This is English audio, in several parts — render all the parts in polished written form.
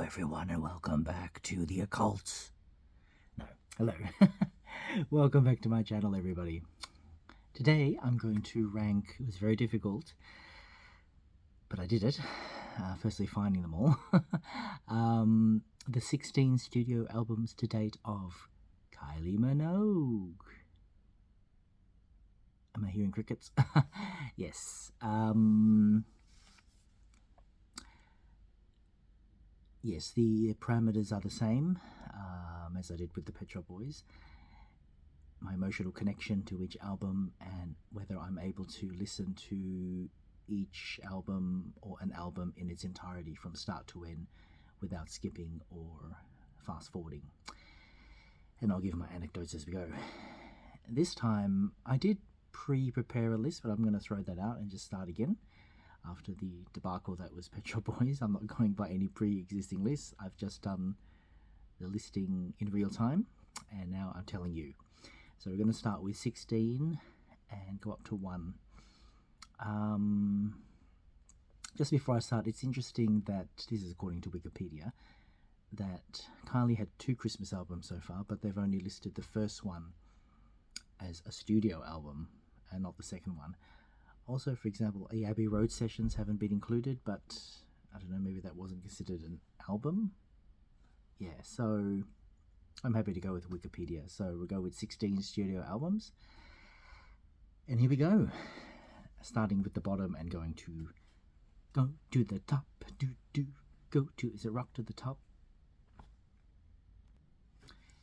everyone, and welcome back to the occult. No, hello. Welcome back to my channel, everybody. Today I'm going to rank, it was very difficult, but I did it. Firstly, finding them all. The 16 studio albums to date of Kylie Minogue. Am I hearing crickets? Yes. Yes, the parameters are the same as I did with the Pet Shop Boys. My emotional connection to each album and whether I'm able to listen to each album or an album in its entirety from start to end without skipping or fast forwarding. And I'll give my anecdotes as we go. This time I did pre-prepare a list, but I'm going to throw that out and just start again. After the debacle that was Pet Shop Boys, I'm not going by any pre-existing lists. I've just done the listing in real time, and now I'm telling you. So we're going to start with 16 and go up to 1. Just before I start, it's interesting that, this is according to Wikipedia, that Kylie had 2 Christmas albums so far, but they've only listed the first one as a studio album and not the second one. Also, for example, the Abbey Road sessions haven't been included, but I don't know, maybe that wasn't considered an album. Yeah, so I'm happy to go with Wikipedia. So we'll go with 16 studio albums. And here we go. Starting with the bottom and going to go to the top. Go to, is it rock to the top?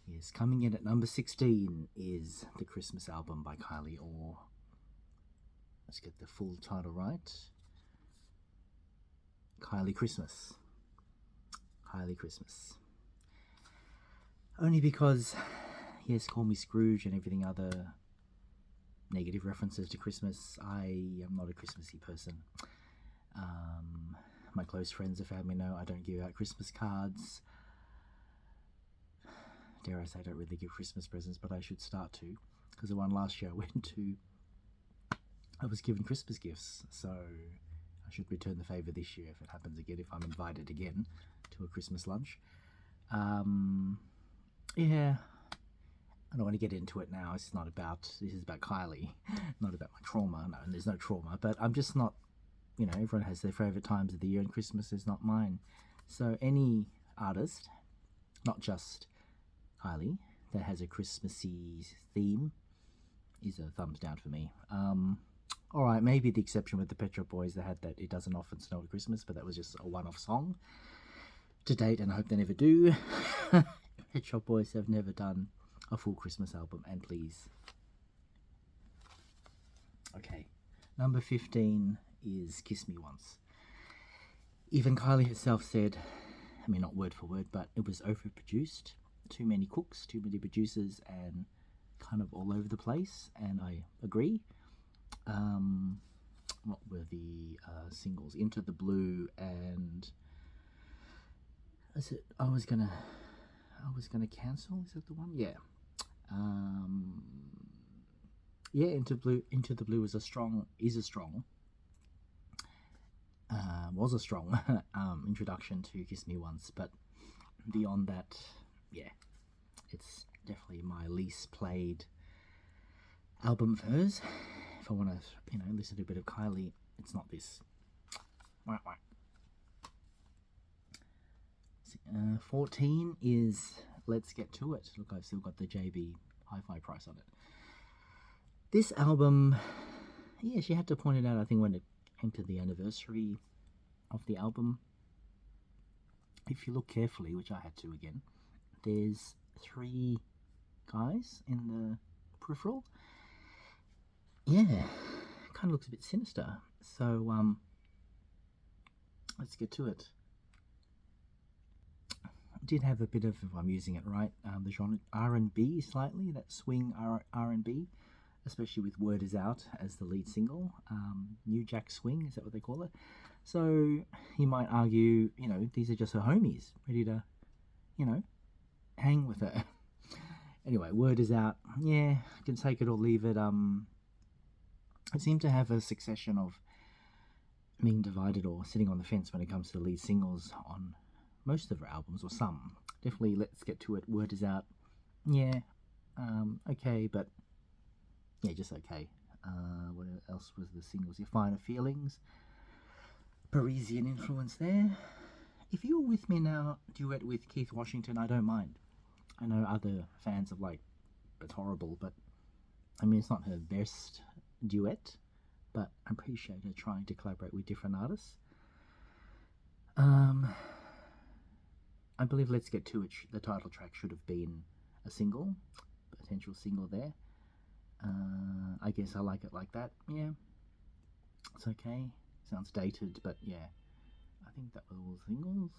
Yes, coming in at number 16 is the Christmas album by Kylie, or let's get the full title right. Kylie Christmas. Kylie Christmas. Only because, yes, Call Me Scrooge and everything other negative references to Christmas, I am not a Christmassy person. My close friends and family know I don't give out Christmas cards. Dare I say I don't really give Christmas presents, but I should start to, because the one last year I went to, I was given Christmas gifts, so I should return the favour this year if it happens again, if I'm invited again to a Christmas lunch. Yeah, I don't want to get into it now. This is about Kylie, not about my trauma. No, and there's no trauma, but I'm just not, everyone has their favourite times of the year, and Christmas is not mine. So any artist, not just Kylie, that has a Christmassy theme is a thumbs down for me. Alright, maybe the exception with the Pet Shop Boys, they had that It Doesn't Often Snow at Christmas, but that was just a one-off song to date, and I hope they never do. Pet Shop Boys have never done a full Christmas album, and please. Okay, number 15 is Kiss Me Once. Even Kylie herself said, I mean not word for word, but it was overproduced, too many cooks, too many producers, and kind of all over the place, and I agree. What were the singles? Into the Blue and I was gonna cancel, is that the one? Yeah. Yeah, Into the Blue was a strong introduction to Kiss Me Once, but beyond that, yeah, it's definitely my least played album of hers. If I want to, listen to a bit of Kylie, it's not this. 14 is Let's Get To It. Look, I've still got the JB hi-fi price on it. This album, yeah, she had to point it out, I think, when it came to the anniversary of the album. If you look carefully, which I had to again, there's 3 guys in the peripheral. Yeah, kind of looks a bit sinister. So, let's get to it. Did have a bit of, if I'm using it right, the genre R&B slightly, that swing R&B, especially with Word Is Out as the lead single. New Jack Swing, is that what they call it? So you might argue, these are just her homies, ready to, hang with her. Anyway, Word Is Out, yeah, I can take it or leave it. I seem to have a succession of being divided or sitting on the fence when it comes to the lead singles on most of her albums, or some. Definitely Let's Get To It, Word Is Out. Yeah, okay, but yeah, just okay. What else was the singles? Your Finer Feelings, Parisian influence there. If You're With Me Now, duet with Keith Washington, I don't mind. I know other fans have like, it's horrible, but I mean, it's not her best duet, but I appreciate her trying to collaborate with different artists. I believe Let's Get To It, the title track should have been a single, potential single there. I guess I like it like that. Yeah, it's okay. Sounds dated, but yeah, I think that was all singles.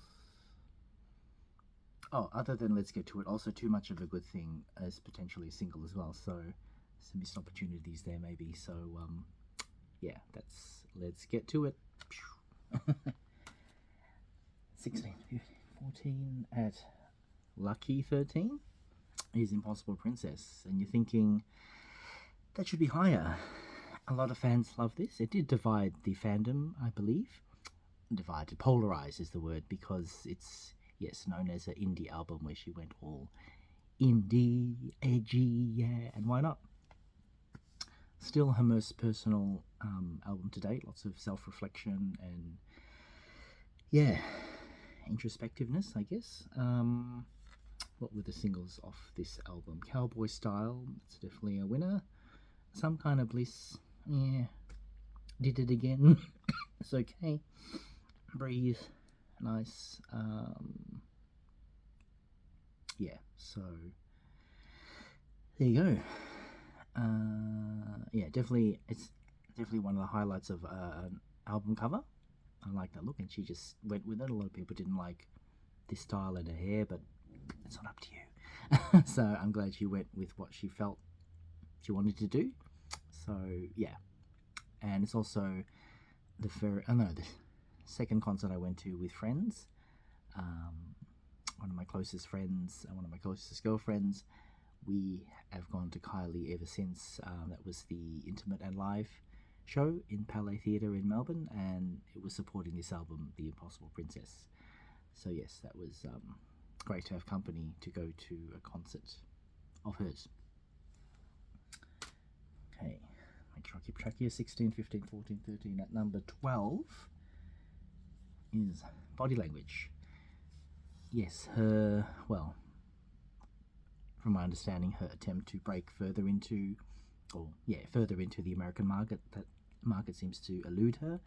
Oh, other than Let's Get To It, also Too Much of a Good Thing as potentially a single as well. So some missed opportunities there maybe. So yeah, that's Let's Get To It. 16, 15, 14 at lucky 13 is Impossible Princess, and you're thinking that should be higher. A lot of fans love this. It did divide the fandom, I believe. Divided, polarized is the word, because it's, yes, known as an indie album where she went all indie, edgy, yeah, and why not? Still her most personal album to date. Lots of self-reflection and, yeah, introspectiveness, I guess. What were the singles off this album? Cowboy Style, it's definitely a winner. Some Kind of Bliss, yeah. Did It Again, it's okay. Breathe, nice. Yeah, so there you go. Yeah, definitely, it's definitely one of the highlights of an album cover. I like that look, and she just went with it. A lot of people didn't like this style and her hair, but it's not up to you. So I'm glad she went with what she felt she wanted to do. So yeah, and it's also the second concert I went to with friends. One of my closest friends and one of my closest girlfriends. We have gone to Kylie ever since. That was the Intimate and Live show in Palais Theatre in Melbourne, and it was supporting this album, The Impossible Princess. So yes, that was great to have company to go to a concert of hers. Okay, make sure I keep track here. 16, 15, 14, 13. At number 12 is Body Language. Yes, her, well, from my understanding, her attempt to break further into the American market. That market seems to elude her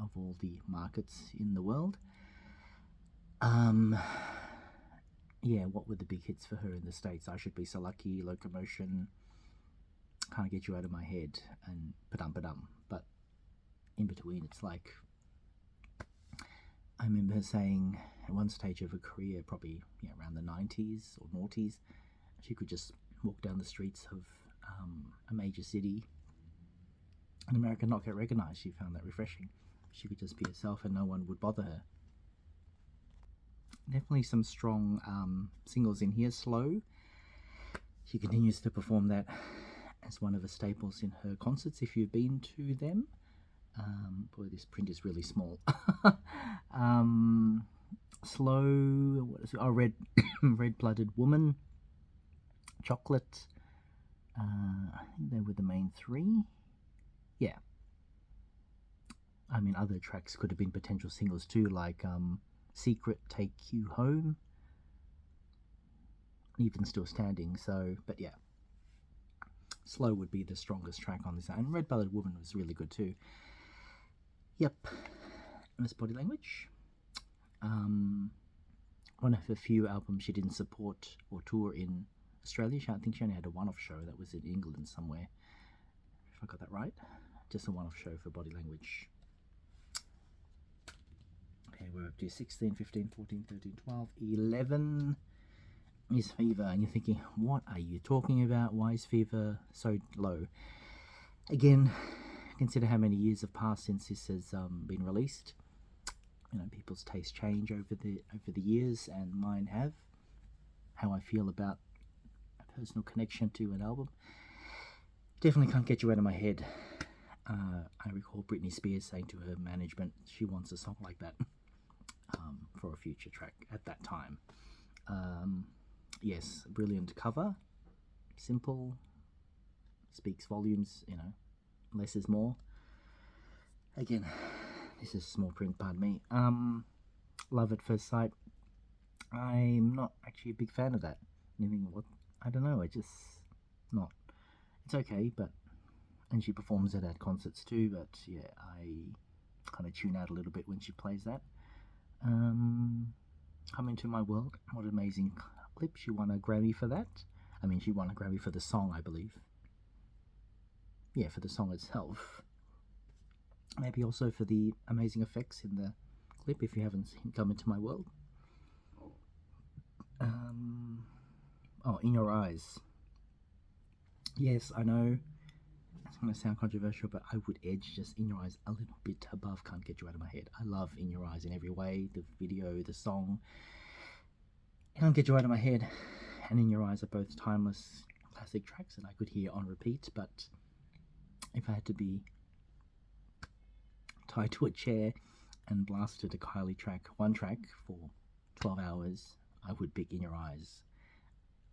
of all the markets in the world. Yeah, what were the big hits for her in the States? I Should Be So Lucky, Locomotion, Can't Get You Out of My Head, and Padum. But in between, it's like, I remember her saying at one stage of her career, probably around the 90s or noughties, she could just walk down the streets of a major city in America and not get recognized. She found that refreshing. She could just be herself and no one would bother her. Definitely some strong singles in here. Slow, she continues to perform that as one of the staples in her concerts if you've been to them. Boy, this print is really small. Slow, what is it? Oh, Red-Blooded Woman, Chocolate. I think they were the main three. Yeah. I mean, other tracks could have been potential singles too, like Secret, Take You Home, Even Still Standing. So, but yeah, Slow would be the strongest track on this, and Red-Blooded Woman was really good too. Yep, Miss Body Language. One of the few albums she didn't support or tour in Australia. I think she only had a one-off show that was in England somewhere, if I got that right. Just a one-off show for Body Language. Okay, we're up to 16, 15, 14, 13, 12, 11 is Fever. And you're thinking, what are you talking about? Why is Fever so low? Again, consider how many years have passed since this has been released. You know, people's tastes change over the years, and mine have. How I feel about a personal connection to an album. Definitely Can't Get You Out of My Head. I recall Britney Spears saying to her management she wants a song like that for a future feature track at that time. Yes, brilliant cover, simple, speaks volumes, less is more. Again, this is small print, pardon me. Love at first sight. I'm not actually a big fan of that. I don't know, not. It's okay, and she performs it at concerts too, but yeah, I kind of tune out a little bit when she plays that. Come Into My World, what an amazing clip. She won a Grammy for that. She won a Grammy for the song, I believe. Yeah, for the song itself. Maybe also for the amazing effects in the clip, if you haven't seen Come Into My World. In Your Eyes. Yes, I know it's going to sound controversial, but I would edge just In Your Eyes a little bit above Can't Get You Out of My Head. I love In Your Eyes in every way. The video, the song. Can't Get You Out of My Head and In Your Eyes are both timeless classic tracks that I could hear on repeat, but if I had to be tied to a chair and blasted a Kylie one track for 12 hours, I would pick In Your Eyes.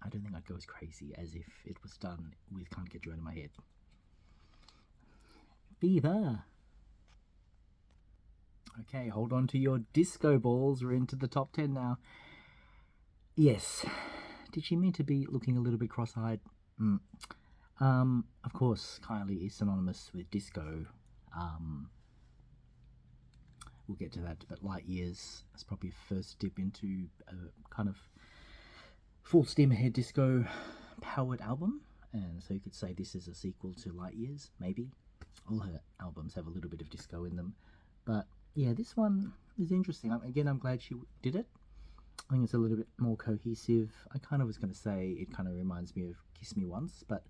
I don't think I'd go as crazy as if it was done with Can't Get You Out of My Head. Fever. Okay, hold on to your disco balls. We're into the top 10 now. Yes. Did she mean to be looking a little bit cross-eyed? Of course, Kylie is synonymous with disco. We'll get to that, but Light Years is probably a first dip into a kind of full steam ahead disco powered album, and so you could say this is a sequel to Light Years, maybe. All her albums have a little bit of disco in them, but yeah, this one is interesting. I'm glad she did it. I think it's a little bit more cohesive. I kind of was going to say it kind of reminds me of Kiss Me Once, but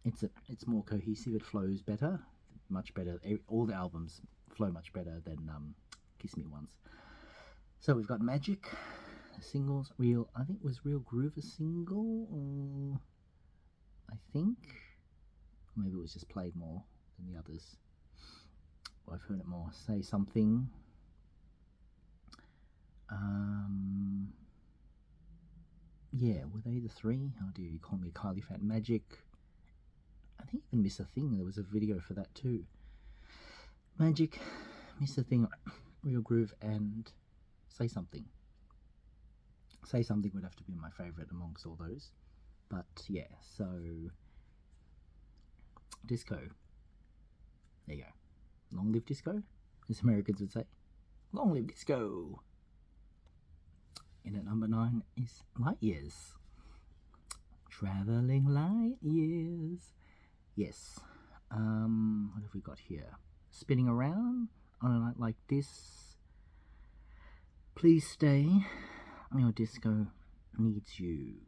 it's more cohesive. It flows better, much better. All the albums flow much better than Kiss Me Once. So we've got Magic, singles. I think was Real Groove a single, or maybe it was just played more than the others. Well, I've heard it more. Say Something. Yeah, were they the three? How do you call me a Kylie fan? Magic. I think even Miss a Thing. There was a video for that too. Magic, Miss a Thing, Real Groove, and Say Something. Say Something would have to be my favourite amongst all those. But yeah, so disco. There you go. Long live disco, as Americans would say. Long live disco. In at number 9 is Light Years. Traveling Light Years. Yes. What have we got here? Spinning Around on a night like this. Please Stay. Your disco needs you.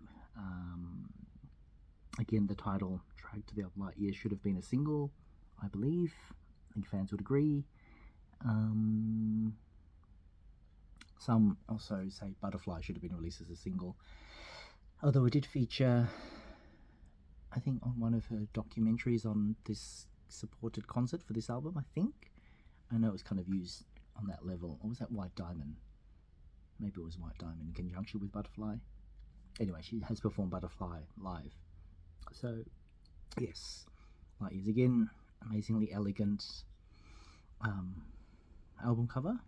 Again, the title track to the album Light Years should have been a single, I believe. I think fans would agree. Some also say Butterfly should have been released as a single, although it did feature, I think, on one of her documentaries on this supported concert for this album. I know it was kind of used on that level. Or was that White Diamond? Maybe it was White Diamond in conjunction with Butterfly. Anyway, she has performed Butterfly live. So yes, Light Years again, amazingly elegant album cover.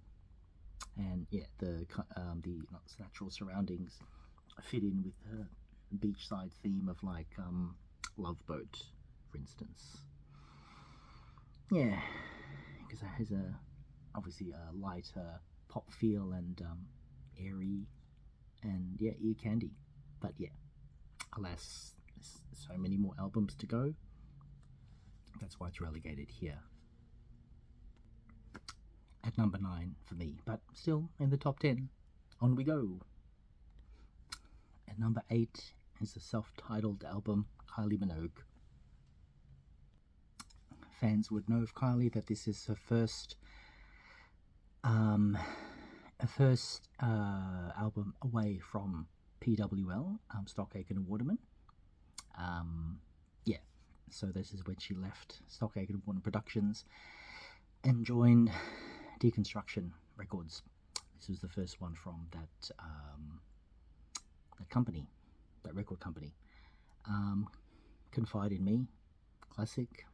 And yeah, the natural surroundings fit in with the beachside theme of like Love Boat, for instance. Yeah, because it has obviously a lighter pop feel and airy and yeah, ear candy. But yeah, alas, there's so many more albums to go. That's why it's relegated here. At number 9 for me, but still in the top 10. On we go. At number 8 is the self-titled album Kylie Minogue. Fans would know of Kylie that this is her first album away from PWL, Stock Aitken and Waterman. Yeah, so this is when she left Stock Aitken and Waterman Productions and joined Deconstruction Records. This was the first one from that that company, that record company. Confide in Me, classic.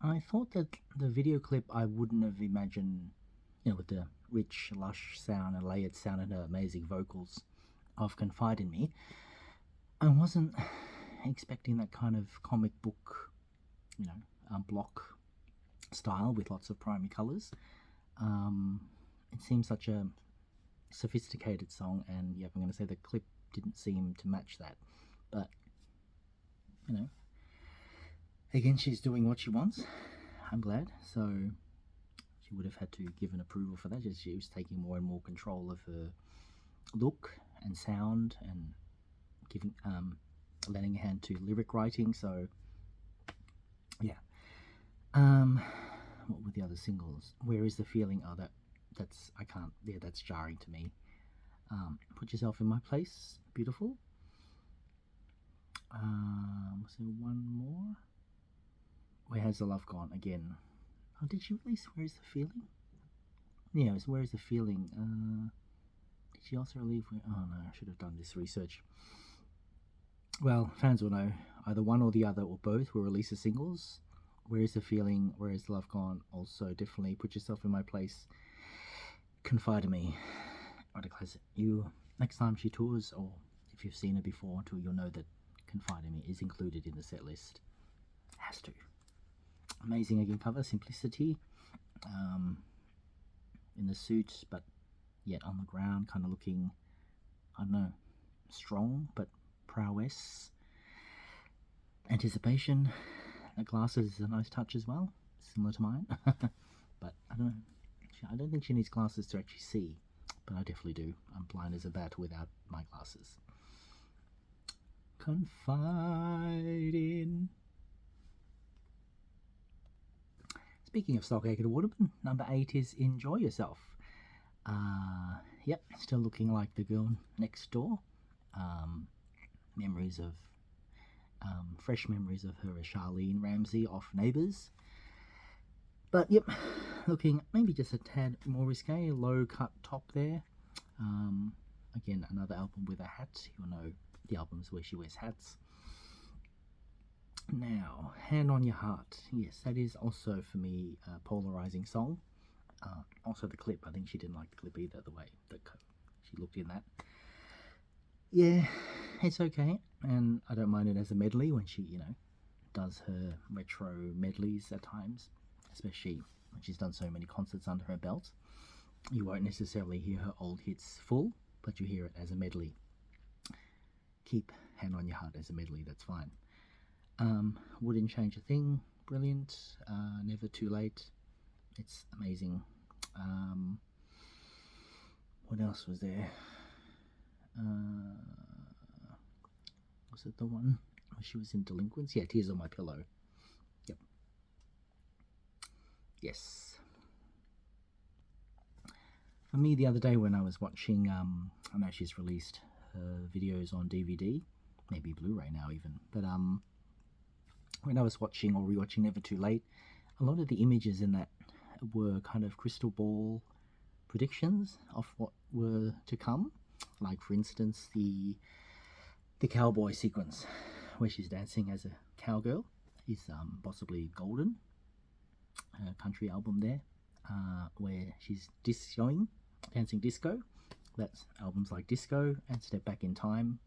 I thought that the video clip, I wouldn't have imagined, with the rich, lush sound and layered sound and her amazing vocals of Confide in Me. I wasn't expecting that kind of comic book, block style with lots of primary colours. It seems such a sophisticated song, and I'm going to say the clip didn't seem to match that. But, again, she's doing what she wants. I'm glad. So she would have had to give an approval for that. She was taking more and more control of her look and sound, and giving lending a hand to lyric writing. So yeah. What were the other singles? Where Is the Feeling? Oh, that's I can't. Yeah, that's jarring to me. Put Yourself in My Place. Beautiful. Was there one more? Where Has the Love Gone? Again. Oh, did she release Where Is the Feeling? Yeah, it was Where Is the Feeling? Did she also release? Oh no, I should have done this research. Well, fans will know either one or the other or both will release the singles. Where Is the Feeling? Where Is the Love Gone? Also, definitely Put Yourself in My Place. Confide in Me. What a classic. Next time she tours, or if you've seen her before, you'll know that Confide in Me is included in the set list. Has to. Amazing again cover, simplicity. In the suit, but yet on the ground, kind of looking, I don't know, strong, but prowess. Anticipation. The glasses is a nice touch as well, similar to mine. But I don't know. I don't think she needs glasses to actually see, but I definitely do. I'm blind as a bat without my glasses. Confide in. Speaking of Stockacre Waterman, number 8 is Enjoy Yourself. Yep, still looking like the girl next door. Fresh memories of her as Charlene Ramsey off Neighbours. But yep, looking maybe just a tad more risque, low cut top there. Again, another album with a hat. You'll know the albums where she wears hats. Now, Hand on Your Heart. Yes, that is also for me a polarizing song. Also the clip. I think she didn't like the clip either, the way that she looked in that. Yeah, it's okay, and I don't mind it as a medley when she, does her retro medleys at times, especially when she's done so many concerts under her belt. You won't necessarily hear her old hits full, but you hear it as a medley. Keep Hand on Your Heart as a medley, that's fine. Wouldn't Change a Thing, brilliant. Never Too Late, it's amazing. What else was there? Was it the one where she was in Delinquents? Yeah, Tears on My Pillow. Yep. Yes. For me, the other day when I was watching, I know she's released her videos on DVD, maybe Blu-ray now even, but when I was watching or rewatching Never Too Late, a lot of the images in that were kind of crystal ball predictions of what were to come. Like, for instance, the cowboy sequence where she's dancing as a cowgirl is possibly Golden, a country album there, where she's dancing disco. That's albums like Disco and Step Back in Time,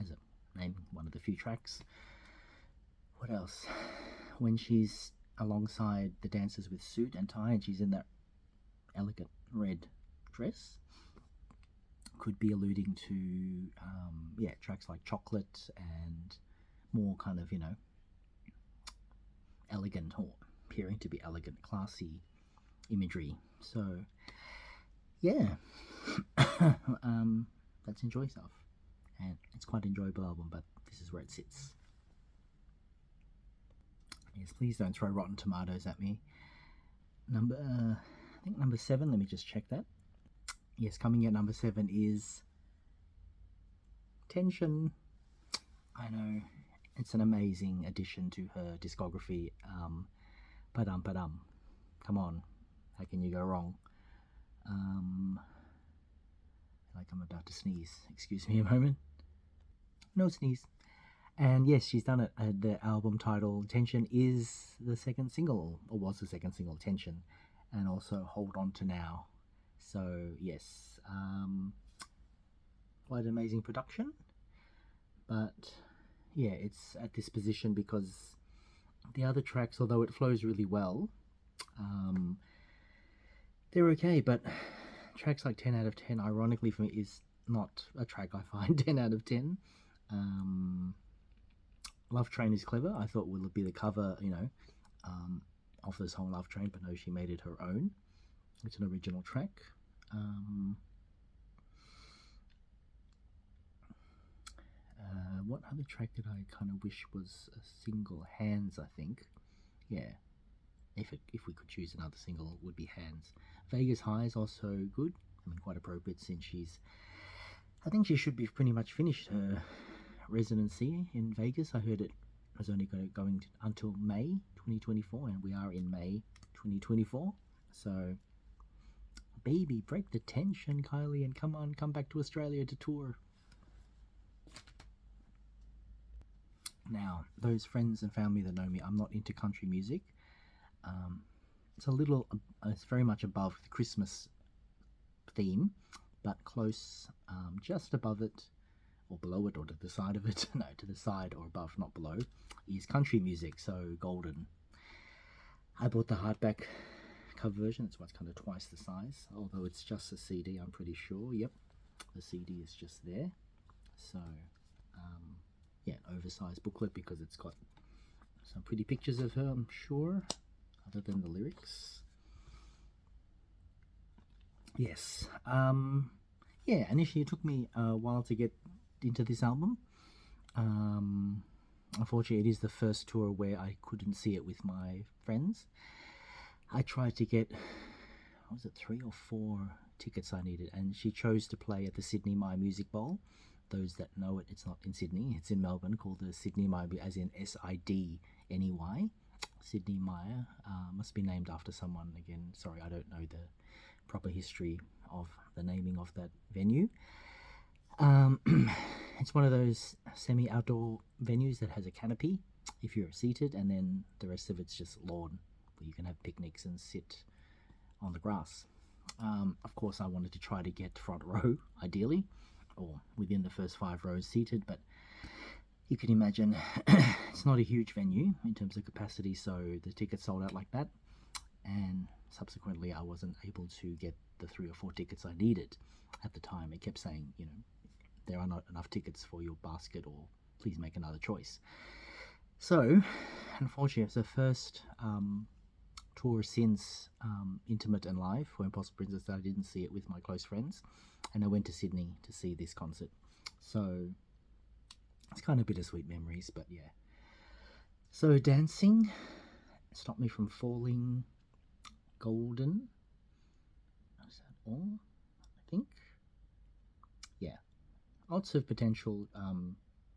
as a name, one of the few tracks. What else? When she's alongside the dancers with suit and tie and she's in that elegant red dress, could be alluding to tracks like Chocolate and more kind of elegant, or appearing to be elegant, classy imagery. So yeah, that's Enjoy Yourself, and it's quite an enjoyable album, but this is where it sits. Yes, please don't throw Rotten Tomatoes at me. I think number 7, let me just check that. Yes, coming at number 7 is Tension. I know, it's an amazing addition to her discography. Come on, how can you go wrong? Like I'm about to sneeze. Excuse me a moment. No sneeze. And yes, she's done it. The album title Tension is the second single, or was the second single, Tension, and also Hold On To Now. So yes, quite an amazing production. But yeah, it's at this position because the other tracks, although it flows really well, they're okay. But tracks like 10 out of 10, ironically for me, is not a track I find 10 out of 10. Love Train is clever. I thought will it be the cover, of this whole Love Train, but no, she made it her own. It's an original track. What other track did I kind of wish was a single? Hands, I think. Yeah, if we could choose another single, it would be Hands. Vegas High is also good. I mean, quite appropriate since I think she should be pretty much finished her residency in Vegas. I heard it was only going until May 2024, and we are in May 2024. So, baby, break the tension, Kylie, and come back to Australia to tour. Now, those friends and family that know me, I'm not into country music. It's very much above the Christmas theme, but close, just above it, or below it, or to the side of it, no, to the side or above, not below, is country music, so Golden. I bought the hardback cover version. It's what's kind of twice the size, although it's just a CD, I'm pretty sure. Yep, the CD is just there. So, yeah, an oversized booklet because it's got some pretty pictures of her, I'm sure, other than the lyrics. Yes. Yeah, initially it took me a while to get into this album. Unfortunately, it is the first tour where I couldn't see it with my friends. I tried to get, 3 or 4 tickets I needed, and she chose to play at the Sydney My Music Bowl. Those that know it, it's not in Sydney, it's in Melbourne, called the Sydney My, as in SIDNEY. Sydney Meyer, must be named after someone. Again, sorry, I don't know the proper history of the naming of that venue. It's one of those semi-outdoor venues that has a canopy if you're seated, and then the rest of it's just lawn where you can have picnics and sit on the grass. Of course, I wanted to try to get front row, ideally, or within the first 5 rows seated, but you can imagine it's not a huge venue in terms of capacity, so the tickets sold out like that, and subsequently I wasn't able to get the 3 or 4 tickets I needed at the time. It kept saying, there are not enough tickets for your basket, or please make another choice. So, unfortunately, it's the first tour since Intimate and Live for Impossible Princess that I didn't see it with my close friends, and I went to Sydney to see this concert. So, it's kind of bittersweet memories, but yeah. So, Dancing, Stop Me From Falling, Golden, is that all? I think. Yeah. Lots of potential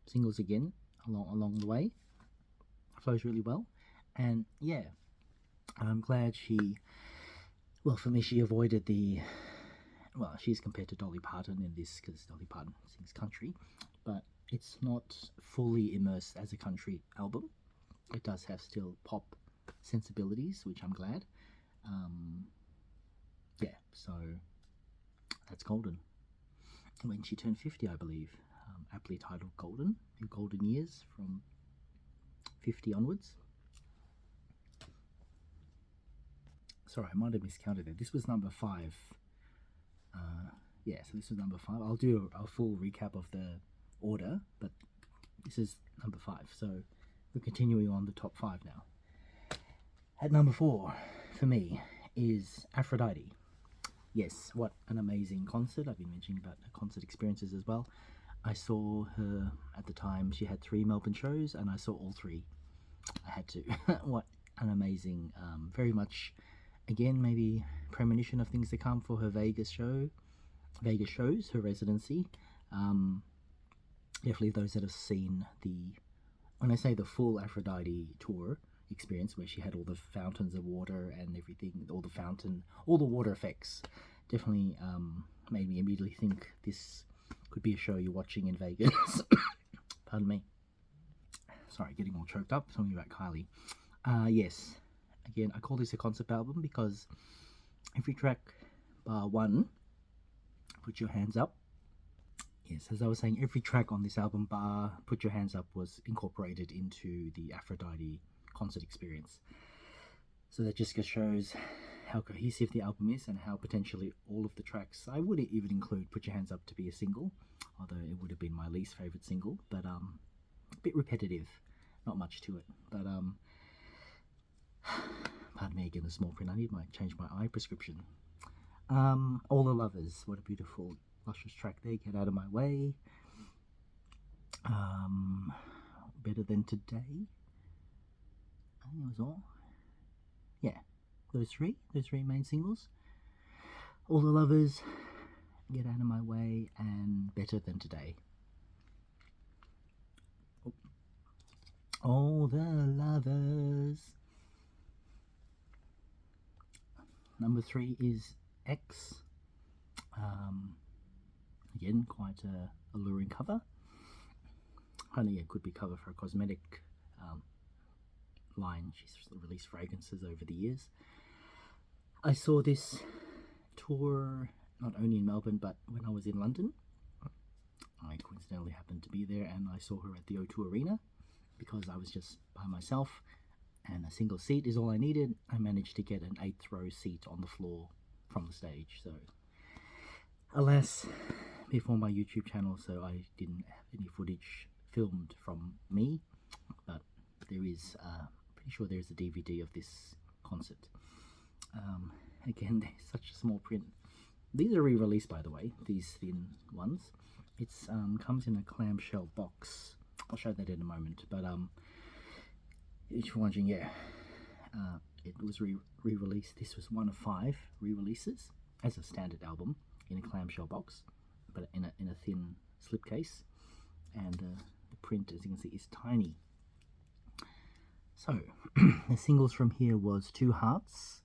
singles again along the way. Flows really well. And yeah, I'm glad for me, she avoided she's compared to Dolly Parton in this because Dolly Parton sings country, but it's not fully immersed as a country album. It does have still pop sensibilities, which I'm glad. Yeah, so that's Golden. When she turned 50, I believe, aptly titled Golden, in Golden Years from 50 onwards. Sorry, I might have miscounted it. This was number 5. Yeah, so this was number 5. I'll do a full recap of the order, but this is number 5. So we're continuing on the top 5 now. At number 4, for me, is Aphrodite. Yes, what an amazing concert. I've been mentioning about her concert experiences as well. I saw her at the time. She had 3 Melbourne shows, and I saw all 3. I had to. What an amazing, very much, again, maybe premonition of things to come for her Vegas shows, her residency. Definitely those that have seen when I say the full Aphrodite tour experience, where she had all the fountains of water and everything, all the water effects, definitely made me immediately think this could be a show you're watching in Vegas. Pardon me. Sorry, getting all choked up. Talking about Kylie. Yes. Again, I call this a concept album because every track, bar one, Put Your Hands Up. Yes, as I was saying, every track on this album, bar Put Your Hands Up, was incorporated into the Aphrodite concert experience. So that just shows how cohesive the album is and how potentially all of the tracks, I wouldn't even include Put Your Hands Up to be a single, although it would have been my least favourite single, but a bit repetitive, not much to it, but pardon me again, the small print, I need to change my eye prescription. All the Lovers, what a beautiful, luscious track there, Get Out of My Way. Better Than Today, I think it was all. Yeah, those three main singles. All the Lovers, Get Out of My Way, and Better Than Today. Oh. All the Lovers. Number 3 is X. Again, quite a alluring cover. Only it could be cover for a cosmetic line. She's released fragrances over the years. I saw this tour not only in Melbourne but when I was in London. I coincidentally happened to be there and I saw her at the O2 Arena because I was just by myself and a single seat is all I needed. I managed to get an 8th row seat on the floor from the stage. So alas, before my YouTube channel, so I didn't have any footage filmed from me, but there is pretty sure there's a DVD of this concert. Again, there's such a small print. These are re-released, by the way, these thin ones. It's comes in a clamshell box. I'll show that in a moment, but if you're wondering, yeah, it was re-released. This was one of 5 re-releases as a standard album in a clamshell box, but in a thin slipcase, and the print, as you can see, is tiny. So the singles from here was Two Hearts,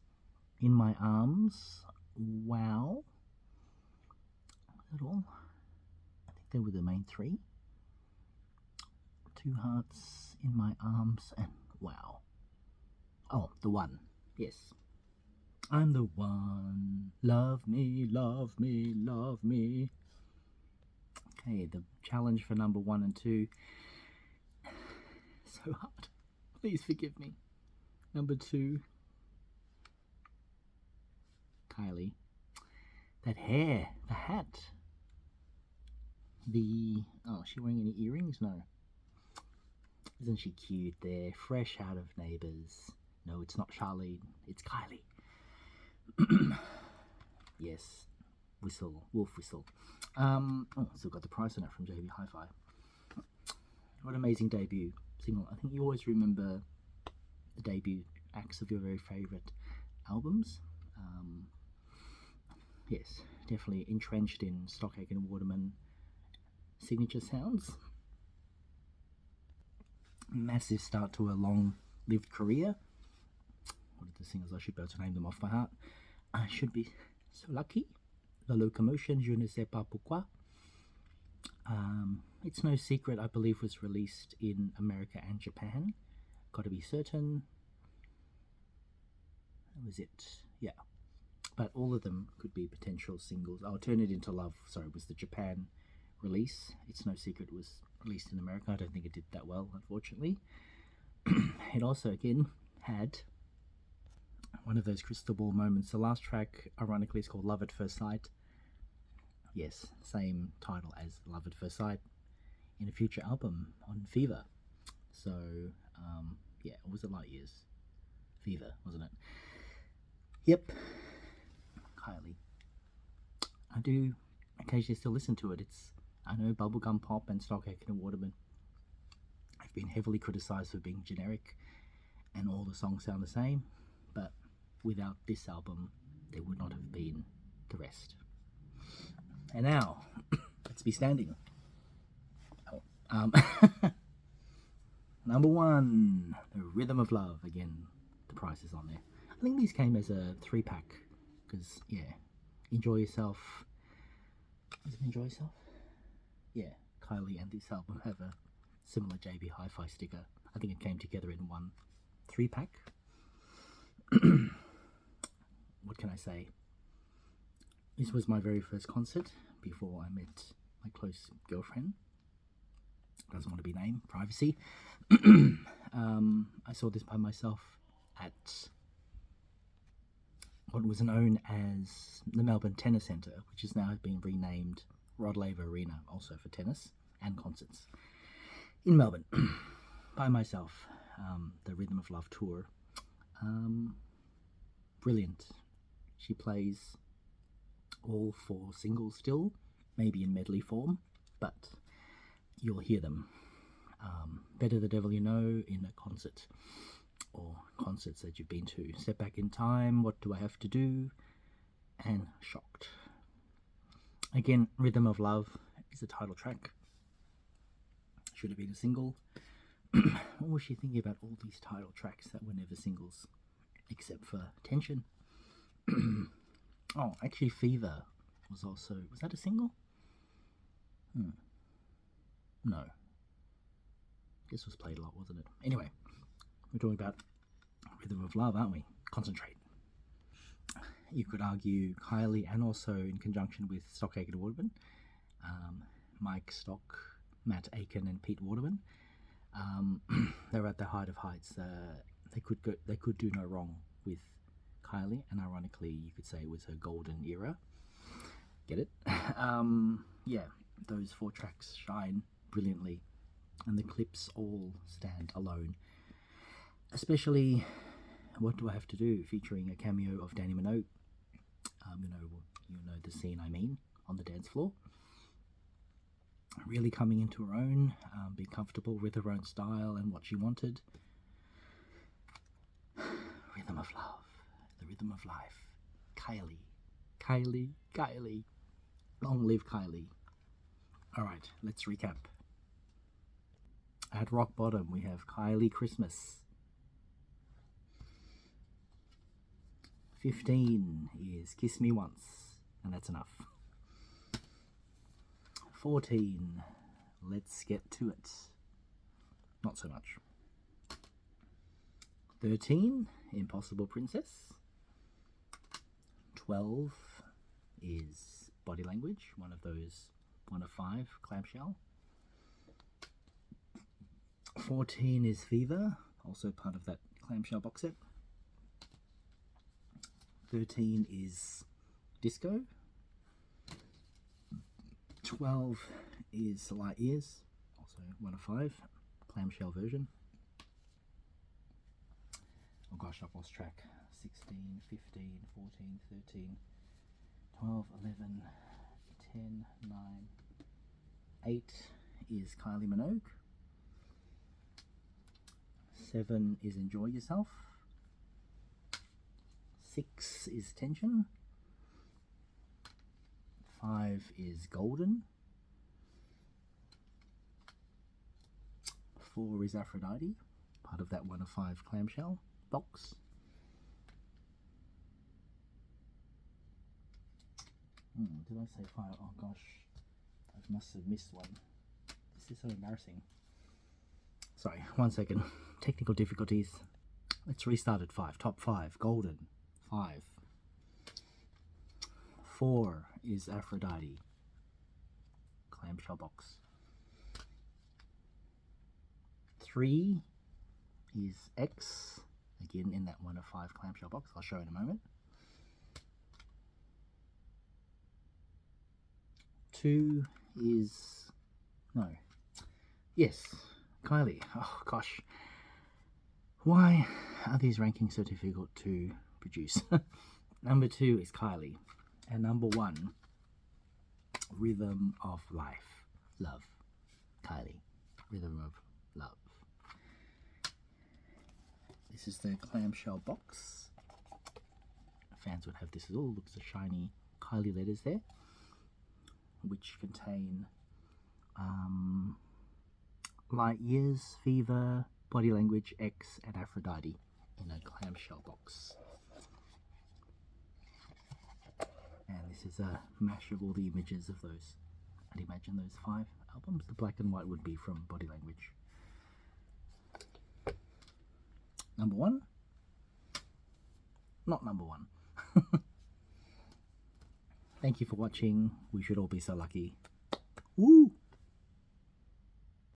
In My Arms, Wow. Is that all? I think they were the main 3. Two Hearts, In My Arms, and Wow. Oh, The One. Yes. I'm the one. Love me, love me, love me. Okay, the challenge for number 1 and 2. So hard. Please forgive me. Number 2. Kylie. That hair, the hat. Oh, is she wearing any earrings? No. Isn't she cute there? Fresh out of Neighbours. No, it's not Charlene. It's Kylie. Yes. Whistle. Wolf whistle. Still got the price on it from JB Hi-Fi. What an amazing debut single. I think you always remember the debut acts of your very favourite albums. Yes, definitely entrenched in Stockachen and Waterman signature sounds. Massive start to a long-lived career. What are the singles? I should be able to name them off by heart. I should be so lucky. La Locomotion, Je ne sais pas pourquoi. It's No Secret, I believe, was released in America and Japan. Gotta Be Certain. That was it. Yeah. But all of them could be potential singles. I'll Turn It Into Love, sorry, was the Japan release. It's No Secret was released in America. I don't think it did that well, unfortunately. It also, again, had one of those crystal ball moments. The last track, ironically, is called Love at First Sight. Yes, same title as Love at First Sight in a future album on Fever. So, yeah, it was a light years. Fever, wasn't it? Yep. Kylie. I do occasionally still listen to it. I know Bubblegum Pop and Stockachen and Waterman have been heavily criticised for being generic and all the songs sound the same, but without this album there would not have been the rest. And now, let's be standing. Number 1, The Rhythm of Love. Again, the price is on there. I think these came as a 3-pack because, yeah, Enjoy Yourself, Does it enjoy yourself? Yeah, Kylie and this album have a similar JB Hi-Fi sticker. I think it came together in one 3-pack. What can I say? This was my very first concert before I met my close girlfriend. Doesn't want to be named, privacy. I saw this by myself at what was known as the Melbourne Tennis Centre, which has now been renamed Rod Laver Arena, also for tennis and concerts in Melbourne. By myself, the Rhythm of Love tour. Brilliant. She plays all 4 singles still, maybe in medley form, but you'll hear them. Better the Devil You Know in a concert, or concerts that you've been to. Step Back in Time, What Do I Have to Do, and Shocked. Again, Rhythm of Love is the title track. Should have been a single. What was she thinking about all these title tracks that were never singles, except for Tension? Oh, actually Fever was that a single? No. This was played a lot, wasn't it? Anyway, we're talking about Rhythm of Love, aren't we? Concentrate. You could argue Kylie, and also in conjunction with Stock Aitken Waterman, Mike Stock, Matt Aiken, and Pete Waterman. They were at the height of heights. They could do no wrong with Kylie, and ironically, you could say it was her golden era. Get it? Yeah, those 4 tracks shine brilliantly, and the clips all stand alone. Especially What Do I Have to Do, featuring a cameo of Kylie Minogue. You know the scene I mean, on the dance floor. Really coming into her own, being comfortable with her own style and what she wanted. Rhythm of Love, the rhythm of life. Kylie. Long live Kylie. Alright, let's recap. At rock bottom, we have Kylie Christmas. 15 is Kiss Me Once, and that's enough. 14, Let's Get To It. Not so much. 13, Impossible Princess. 12 is Body Language, one of 5, Clamshell. 14 is Fever, also part of that Clamshell box set. 13 is Disco. 12 is Light Years, also one of 5, Clamshell version. Oh gosh, I've lost track. 16, 15, 14, 13, 12, 11, 10, 9, 8 is Kylie Minogue. 7 is Enjoy Yourself. 6 is Tension. 5 is Golden. 4 is Aphrodite, part of that one of 5 Clamshell box. Did I say 5? Oh gosh, I must have missed one. This is so embarrassing. Sorry, 1 second. Technical difficulties. Let's restart at 5. Top 5. Golden. 5. 4 is Aphrodite. Clamshell box. 3 is X. Again in that one of 5 clamshell box. I'll show in a moment. 2 is... no. Yes, Kylie. Oh gosh. Why are these rankings so difficult to produce? Number 2 is Kylie. And number 1, Rhythm of Life. Love. Kylie. Rhythm of Love. This is the clamshell box. Fans would have this as all. Looks the shiny Kylie letters there, which contain Light Years, Fever, Body Language, X, and Aphrodite in a clamshell box. And this is a mash of all the images of those I'd imagine those 5 albums. The black and white would be from Body Language. Number 1? Not number 1. Thank you for watching. We should all be so lucky. Woo!